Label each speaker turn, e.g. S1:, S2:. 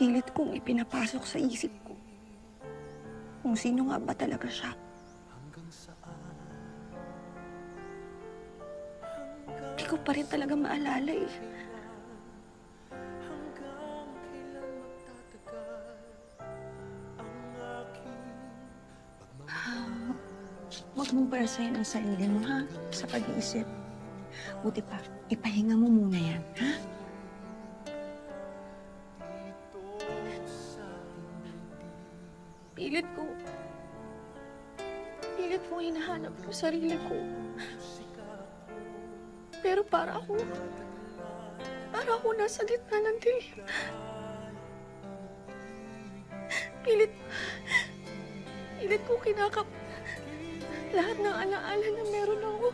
S1: Pilit kong ipinapasok sa isip ko kung sino nga ba talaga siya. Di ko pa rin talaga maalala eh. Huwag mong parasayin ang sarili mo, ha? Sa pag-iisip. Buti pa, ipahinga mo muna yan, ha? Pilit ko. Pilit kong hinahanap yung sarili ko. Pero para ako nasa gitna ng dilim. Pilit ko kinakap lahat ng alaala na meron ako.